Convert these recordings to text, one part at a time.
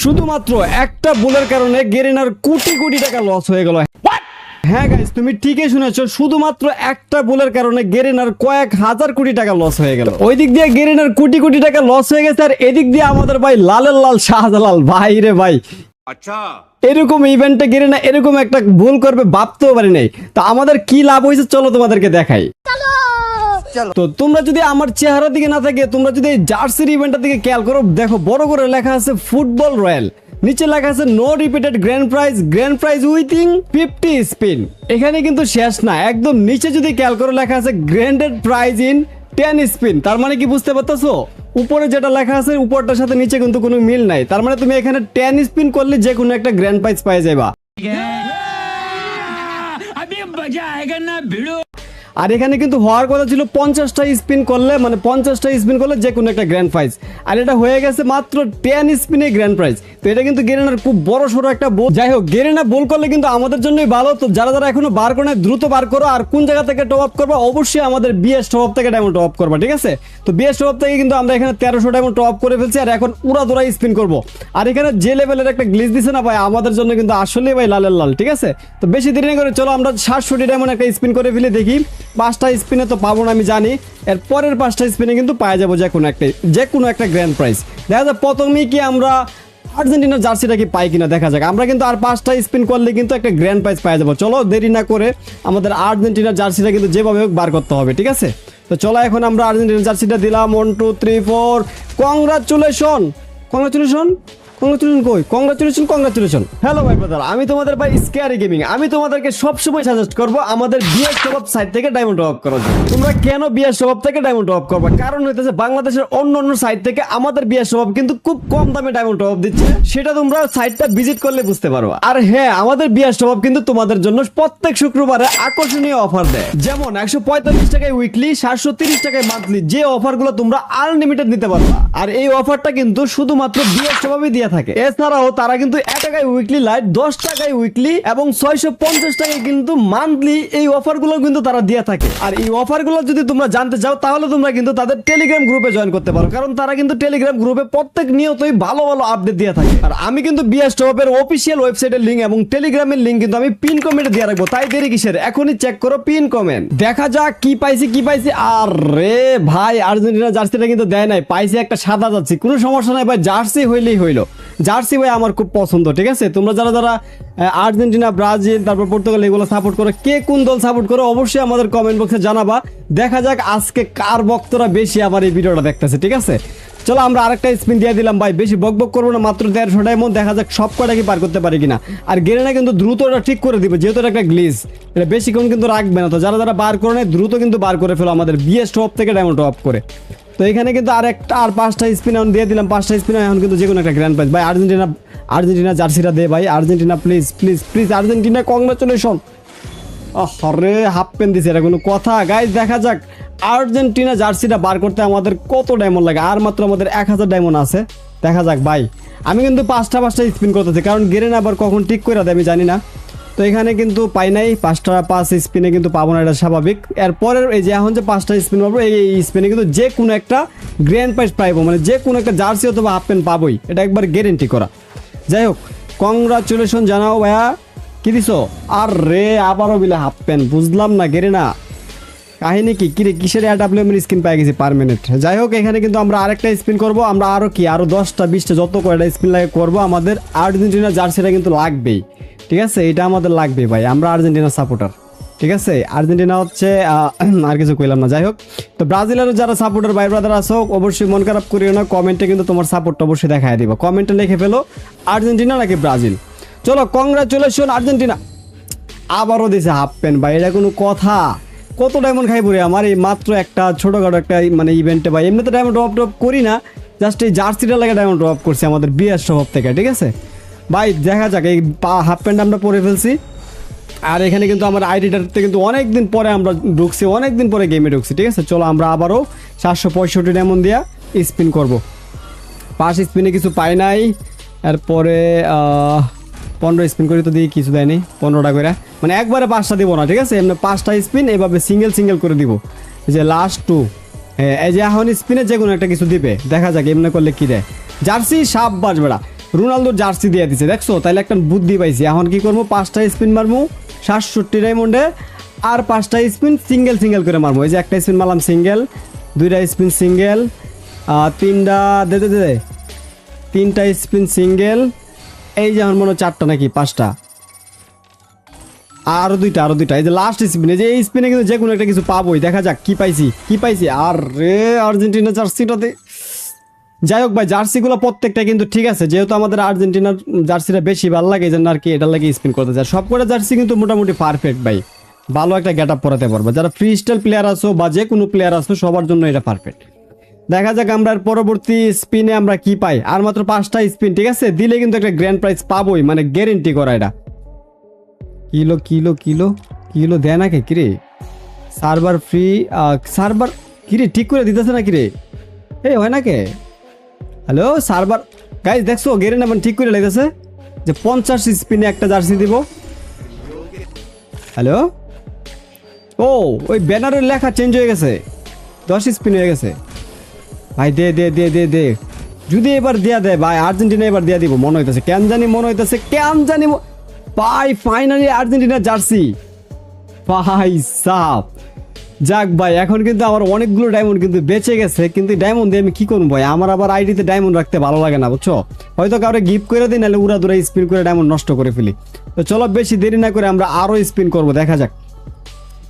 শুধুমাত্র একটা ভুলের কারণে গেরিনার কোটি কোটি টাকা লস হয়ে গেল। হ্যাঁ গাইস, তুমি ঠিকই শুনেছো, শুধুমাত্র একটা ভুলের কারণে গেরিনার কয়েক হাজার কোটি টাকা লস হয়ে গেল। ওই দিক দিয়ে গেরিনার কোটি কোটি টাকা লস হয়ে গেছে, আর এদিক দিয়ে আমাদের ভাই লালের লাল শাহজালাল ভাই রে ভাই, আচ্ছা এরকম ইভেন্টে গেরিনা এরকম একটা ভুল করবে ভাবতেও পারি নাই। তো আমাদের কি লাভ হয়েছে চলো তোমাদেরকে দেখাই। তো তোমরা যদি আমার চেহারার দিকে না থাকে, তোমরা যদি এই জার্সির ইভেন্টের দিকে খেয়াল করো, দেখো বড় করে লেখা আছে ফুটবল রয়্যাল, নিচে লেখা আছে no repeated grand prize উইথিং 50 spin. এখানে কিন্তু শেষ না, একদম নিচে যদি খেয়াল করো লেখা আছে গ্র্যান্ডেড প্রাইজ ইন 10 স্পিন। তার মানে কি বুঝতে পারতেছো, উপরে যেটা লেখা আছে উপরটার সাথে নিচে কিন্তু কোনো মিল নাই। তার মানে তুমি এখানে 10 স্পিন করলে যে কোনো একটা গ্র্যান্ড প্রাইজ পাই যাবা। আর এখানে কিন্তু হওয়ার কথা ছিল 50টা স্পিন করলে, মানে 50টা স্পিন করলে যে কোনো একটা গ্র্যান্ড প্রাইজ, আর এটা হয়ে গেছে মাত্র 10 স্পিনে গ্র্যান্ড প্রাইজ। তো এটা কিন্তু গেরিনার খুব বড় সড়ো একটা বোল। যাই হোক, গেরিনা বোল করলে কিন্তু আমাদের জন্যই ভালো। তো যারা যারা এখনো বার করে দ্রুত বার করো। আর কোন জায়গা থেকে টপ আপ করবা, অবশ্যই আমাদের বিএস টপ আপ থেকে ডায়মন্ড টপ আপ করবা, ঠিক আছে? তো বিএস টপ আপ থেকে কিন্তু আমরা এখানে 1300 ডায়মন্ড টপ আপ করে ফেলছি, আর এখন উড়াদোড়া স্পিন করব। আর এখানে যে লেভেলের একটা গ্লিচ দিছে না ভাই, আমাদের জন্য কিন্তু আসলে ভাই লালের লাল, ঠিক আছে? তো বেশি দেরি না করে চলো আমরা 700 ডায়মন্ড একটা স্পিন করে ফেলে দেখি। 5টা স্পিনে তো পাবো না আমি জানি, এর পরের 5টা স্পিনে কিন্তু পাওয়া যাবো যে কোনো একটা গ্র্যান্ড প্রাইজ। দেখা যায় প্রথমেই কি আমরা আর্জেন্টিনার জার্সিটা কি পাই কিনা দেখা যাক। আমরা কিন্তু আর 5টা স্পিন করলে কিন্তু একটা গ্র্যান্ড প্রাইজ পাওয়া যাবো। চলো দেরি না করে আমাদের আর্জেন্টিনার জার্সিটা কিন্তু যেভাবে হোক বার করতে হবে, ঠিক আছে? তো চলো এখন আমরা আর্জেন্টিনার জার্সিটা দিলাম। 1 2 3 4 কংগ্রাচুলেশন কই কংগ্রাচুলেশন। হ্যালো ভাই ব্রাদার, আমি তোমাদের ভাই স্কেয়ারি গেমিং। আমি তোমাদেরকে সবসময় সাজেস্ট করব আমাদের বিএস টপ আপ সাইট থেকে ডায়মন্ড টপ আপ করার জন্য। তোমরা কেন বিএস টপ আপ থেকে ডায়মন্ড টপ আপ করবে? কারণ হইতেছে বাংলাদেশের অন্য সাইট থেকে আমাদের বিএস টপ আপ কিন্তু খুব কম দামে ডায়মন্ড টপ আপ দিচ্ছে, সেটা তোমরা সাইটটা ভিজিট করলে বুঝতে পারো। আর হ্যাঁ, আমাদের বিএস টপ আপ কিন্তু তোমাদের জন্য প্রত্যেক শুক্রবারে আকর্ষণীয় অফার দেয়, যেমন 145 টাকায় উইকলি, 730 টাকায় মান্থলি, যে অফারগুলো তোমরা আনলিমিটেড নিতে পারবা। আর এই অফারটা কিন্তু শুধুমাত্র বিএস টপ আপে দিয়ে থাকে। এছাড়াও তারা কিন্তু 1 টাকায় উইকলি লাইট, 10 টাকায় উইকলি এবং 650 টাকায় কিন্তু মান্থলি এই অফারগুলো কিন্তু তারা দিয়ে থাকে। আর এই অফারগুলো যদি তোমরা জানতে চাও তাহলে তোমরা কিন্তু তাদের টেলিগ্রাম গ্রুপে জয়েন করতে পারো, কারণ তারা কিন্তু টেলিগ্রাম গ্রুপে প্রত্যেক নিয়তই ভালো ভালো আপডেট দিয়ে থাকে। আর আমি কিন্তু বিএস টপ আপের অফিসিয়াল ওয়েবসাইটের লিংক এবং টেলিগ্রামের লিংক কিন্তু আমি পিন কমেন্টে দিয়ে রাখবো, তাই দেরি কিসের, এখনই চেক করো পিন কমেন্ট। দেখা যাক কি পাইছি। আরে ভাই, আর্জেন্টিনা জার্সিটা কিন্তু দেয় নাই, পাইছি একটা সাদা জার্সি। কোনো সমস্যা নাই ভাই, জার্সি হইলেই হইলো। জার্সি ভাই আমার খুব পছন্দ, ঠিক আছে? তোমরা যারা যারা আর্জেন্টিনা, ব্রাজিল, তারপর পর্তুগাল এগুলো সাপোর্ট করো, কে কোন দল সাপোর্ট করো অবশ্যই আমাদের কমেন্ট বক্সে জানাবা। দেখা যাক আজকে কার ভক্তরা বেশি আমার এই ভিডিওটা দেখতেছে, ঠিক আছে? চলো আমরা আরেকটা স্পিন দিয়ে দিলাম ভাই, বেশি বক করবো না, মাত্র 150 ডায়মন্ড। দেখা যাক সব কয়টা কি পার করতে পারি কিনা। আর গেরিনা কিন্তু দ্রুত এটা ঠিক করে দিবে, যেহেতু এটা একটা গ্লিচ, এটা বেশিক্ষণ কিন্তু রাখবে না। তো যারা যারা বার করে নেয় দ্রুত কিন্তু বার করে ফেলো আমাদের বিএস টপ থেকে ডায়মন্ড টপ করে। তো এখানে কিন্তু আর 5টা স্পিন এখন দিয়ে দিলাম। 5টা স্পিন এখন কিন্তু যে কোনো একটা গ্র্যান্ড প্রাইজ। ভাই আর্জেন্টিনা জার্সিটা দে ভাই, আর্জেন্টিনা প্লিজ আর্জেন্টিনা কংগ্রাচুলেশন। আরে হাফ পেন দিছে, এটা কোনো কথা? গাইজ দেখা যাক আর্জেন্টিনা জার্সিটা বার করতে আমাদের কত ডায়মন্ড লাগে। আর মাত্র আমাদের 1000 ডায়মন্ড আছে। দেখা যাক ভাই, আমি কিন্তু 5টা স্পিন করতেছি, কারণ গেরিনা আবার কখন ঠিক করে দেয় আমি জানি না। তো এখানে কিন্তু পাই নাই, 5 স্পিনে কিন্তু পাবো না, এটা স্বাভাবিক। এরপরের এই যে এখন যে 5টা স্পিন পাবো, এই স্পিনে কিন্তু যে কোনো একটা গ্র্যান্ড প্রাইজ পাইবো, মানে যে কোনো একটা জার্সি অথবা হাফ প্যান্ট পাবোই, এটা একবার গ্যারেন্টি করা। যাই হোক, কংগ্রাচুলেশন জানাও ভাইয়া। কি দিছো? আর রে আবারও বিলে হাফ প্যান্ট, বুঝলাম না গেরিনা কাহিনী কি কিরে, কিসের AWM স্কিন পাই গেছি পার মিনিট। যাই হোক, এখানে কিন্তু আমরা আরেকটা স্পিন করবো। আমরা আরো 10টা 20টা যত কয়টা স্পিন লাগে করবো। আমাদের আর্জেন্টিনা জার্সিটা কিন্তু লাগবেই, ঠিক আছে? এটা আমাদের লাগবে ভাই, আমরা আর্জেন্টিনা সাপোর্টার, ঠিক আছে? আর্জেন্টিনা হচ্ছে আর কিছু কইলাম না। যাই হোক, তো ব্রাজিলের যারা সাপোর্টার ভাই ব্রাদার আছো অবশ্যই মন খারাপ করিও না, কমেন্টে কিন্তু তোমার সাপোর্টটা অবশ্যই দেখায় দিবা। কমেন্টে লিখে ফেলো আর্জেন্টিনা নাকি ব্রাজিল। চলো কংগ্রাচুলেশন আর্জেন্টিনা। আবারও দিছে হাফ প্যান্ট ভাই, এটা কোনো কথা? কত ডায়মন্ড খাই পড়ে আমার এই মাত্র একটা ছোটোখাটো একটা মানে ইভেন্টে ভাই। এমনিতে ডায়মন্ড টপ করি না, জাস্ট এই জার্সিটা লাগে ডায়মন্ড টপ করছি আমাদের বিএস টপ থেকে, ঠিক আছে ভাই? দেখা যাক, এই হাফ প্যান্ট আমরা পরে ফেলছি। আর এখানে কিন্তু আমার আইডিটাতে কিন্তু অনেকদিন পরে আমরা ঢুকছি, অনেকদিন পরে গেমে ঢুকছি, ঠিক আছে? চলো আমরা আবারও 765 ডায়মন্ড দিয়া স্পিন করব। 5 স্পিনে কিছু পাই নাই, এরপরে 15 স্পিন করে তো দিয়ে কিছু দেয়নি, 15টা করে, মানে একবারে 5টা দিব না, ঠিক আছে? এমনি 5টা স্পিন এভাবে সিঙ্গেল করে দিব। এই যে লাস্ট 2, এই যে এখন স্পিনে যে কোনো একটা কিছু দিবে, দেখা যাক এমনি করলে কি দেয়। জার্সি সাব্বাস বেড়া, রোনালদোর জার্সি দিয়ে দিছে, দেখছো? তাইলে একটা বুদ্ধি পাইছি। এখন কি করবো, 5টা স্পিন মারবো 67 ডায়মন্ডে, আর 5টা স্পিন সিঙ্গেল সিঙ্গেল করে মারবো। এই যে একটা স্পিন মারলাম সিঙ্গেল, 2টা স্পিন সিঙ্গেল, 3টা দে 3টা স্পিন সিঙ্গেল, এই যে আমার মনে হয় 4টা নাকি 5টা, আরো দুইটা। এই যে লাস্ট স্পিন, এই যে এই স্পিনে কিন্তু যে কোনো একটা কিছু পাবোই। দেখা যাক কি পাইছি। আর রে আর্জেন্টিনা জার্সিটাতে, যাই হোক ভাই, জার্সিগুলো প্রত্যেকটা কিন্তু ঠিক আছে, যেহেতু আমাদের আর্জেন্টিনার জার্সিটা বেশি ভালো লাগে, এই জন্য আর কি এটার লাগে স্পিন করতে চাই। সব করে জার্সি কিন্তু মোটামুটি পারফেক্ট ভাই, ভালো একটা গেট আপ পরাতে পারবো। যারা ফ্রি স্টাইল প্লেয়ার আছো বা যে কোনো প্লেয়ার আছো, সবার জন্য এটা পারফেক্ট। দেখা যাক আমরা পরবর্তী স্পিনে আমরা কি পাই। আর মাত্র 5টা স্পিন, ঠিক আছে? দিলে কিন্তু একটা গ্র্যান্ড প্রাইজ পাবোই, মানে গ্যারেন্টি করা এটা। কিলো দেয় না কে কিরে? সার্ভার ফ্রি, সার্ভার কিরে ঠিক করে দিতেছে না কিরে? এই হয় না কে? হ্যালো সার্ভার গাইজ, দেখছো গেরেন আমার ঠিক করে লেগেছে যে 50 স্পিনে একটা জার্সি দিব। হ্যালো, ও ওই ব্যানারের লেখা চেঞ্জ হয়ে গেছে, 10 স্পিন হয়ে গেছে ভাই। দে যদি এবার দেয়া দেয় ভাই, আর্জেন্টিনা এবার দেয়া দিব মনে হইতেছে, কেন জানি ভাই। ফাইনালি আর্জেন্টিনার জার্সি ভাই সাপ। যাক ভাই, এখন কিন্তু আমার অনেকগুলো ডায়মন্ড কিন্তু বেঁচে গেছে, কিন্তু ডায়মন্ড দিয়ে আমি কি করবো ভাই? আমার আবার আইডিতে ডায়মন্ড রাখতে ভালো লাগে না, বুঝছো? হয়তো কাউরে গিফট করে দিই, নাহলে উড়া দুরা স্পিন করে ডায়মন্ড নষ্ট করে ফেলি। তো চলো বেশি দেরি না করে আমরা আরো স্পিন করবো, দেখা যাক।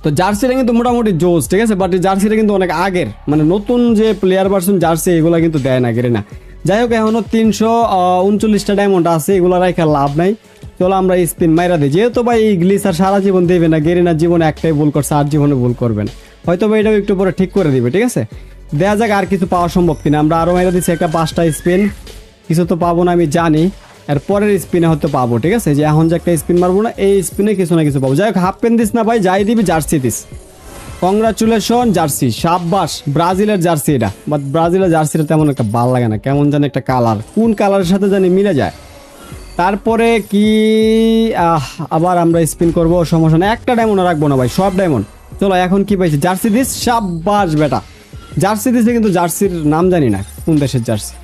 তো জার্সিটা কিন্তু মোটামুটি জোস, ঠিক আছে? বাট জার্সিটা কিন্তু অনেক আগের, মানে নতুন যে প্লেয়ার ভার্সন জার্সি এগুলো কিন্তু দেয় না, গেরে না। যাই হোক, এখনো 339টা ডায়মন্ড আছে, এগুলো রাখার লাভ নাই। চলো আমরা স্পিন মাইরা দিই, যেহেতু ভাই এই গ্লিসার সারা জীবন দেবে না, গেরিনার জীবনে একটাই ভুল করছে, আর জীবনে ভুল করবেন, হয়তো ভাই এটাও একটু পরে ঠিক করে দিবে, ঠিক আছে? দেখা যাক আর কিছু পাওয়া সম্ভব কিনা। আমরা আরো মাইরা দিচ্ছি একটা 5টা স্পিন, কিছু তো পাবো না আমি জানি, আর পরের স্পিনে হয়তো পাবো, ঠিক আছে? যে এখন যে একটা স্পিন মারবো না, এই স্পিনে কিছু না কিছু পাবো। যাই হোক, হাফ পেন দিস না ভাই, যাই দিবি জার্সি দিস। কংগ্রাচুলেশন জার্সি, সাব্বাস। ব্রাজিলের জার্সি এটা, বাট ব্রাজিলের জার্সিটা তেমন একটা ভালো লাগে না, কেমন জানি একটা কালার, কোন কালারের সাথে জানি মিলে যায়। তারপরে কি আবার আমরা স্পিন করবো, সমস্যা না, একটা ডায়মন্ড রাখবো না ভাই, সব ডায়মন্ড। চলো এখন কি পাইছি, জার্সি দিস, সাব্বাস বেটা। জার্সি দিছে, কিন্তু জার্সির নাম জানি না কোন দেশের জার্সি,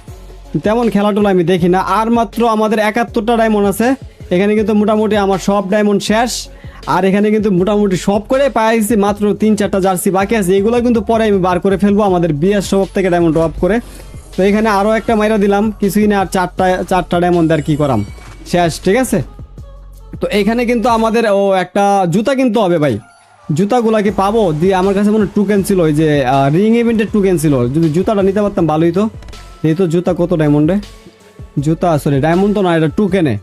তেমন খেলাটুলা আমি দেখি না। আর মাত্র আমাদের 71টা ডায়মন্ড আছে, এখানে কিন্তু মোটামুটি আমার সব ডায়মন্ড শেষ। আর এখানে কিন্তু মোটামুটি সব করে পাইছি, মাত্র 3-4টা জার্সি বাকি আছে, এগুলো কিন্তু পরে আমি বার করে ফেলবো আমাদের বিএস শপ থেকে ডায়মন্ড ড্রপ করে। তো এখানে আরও একটা মাইরা দিলাম, কিছুই না, আর চারটা ডায়মন্ড আর কি করাম, শেষ, ঠিক আছে? তো এখানে কিন্তু আমাদের একটা জুতা কিনতে হবে ভাই। জুতাগুলা কি পাবো? দিয়ে আমার কাছে মনে টুকেন ছিল, ওই যে রিং ইভেন্টের টুকেন ছিল, যদি জুতাটা নিতে পারতাম ভালোই তো। এই তো জুতা কত ডায়মন্ডে? জুতা সরি ডায়মন্ড তো না, এটা টুকেনে।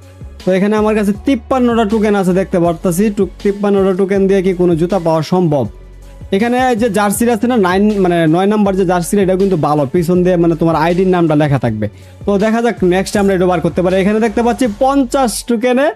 তো এখানে আমার কাছে 53টা টোকেন আছে, দেখতে পারতাছি। 53টা টোকেন দিয়ে কি কোনো জুতা পাওয়া সম্ভব? এখানে যে জার্সির আছে না, 9 নাম্বার যে জার্সির, এটা কিন্তু ভালো, পিছন দিয়ে মানে তোমার আইডির নামটা লেখা থাকবে। তো দেখা যাক নেক্সট আমরা এটা বার করতে পারি। এখানে দেখতে পাচ্ছি 50 টোকেনে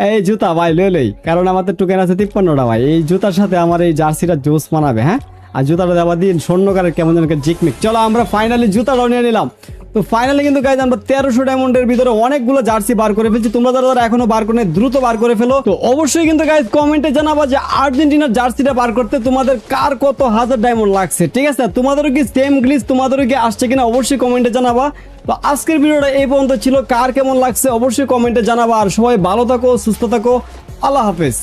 এই জুতা ভাই লইলেই, কারণ আমাদের টোকেন আছে 53টা ভাই। এই জুতার সাথে আমার এই জার্সিটা জোস মানাবে, হ্যাঁ। আর জুতাটা দেওয়া দিন স্বর্ণকারের কেমন যেন জিকমিক। চলো আমরা ফাইনালি জুতাটাও নিয়ে নিলাম। তো ফাইনালি কিন্তু গাইজ আমরা 1300 ডায়মন্ডের ভিতরে অনেকগুলো জার্সি বার করে ফেলছি। তোমরা যারা এখনো বার করে দ্রুত বার করে ফেলো। তো অবশ্যই কিন্তু গাইজ কমেন্টে জানাবা যে আর্জেন্টিনার জার্সিটা বার করতে তোমাদের কার কত হাজার ডায়মন্ড লাগছে, ঠিক আছে? তোমাদেরও কি সেম গ্লিচ তোমাদেরও কি আসছে কিনা অবশ্যই কমেন্টে জানাবা। তো আজকের ভিডিওটা এই পর্যন্ত ছিল, কার কেমন লাগছে অবশ্যই কমেন্টে জানাবা। আর সবাই ভালো থাকো, সুস্থ থাকো, আল্লাহ হাফেজ।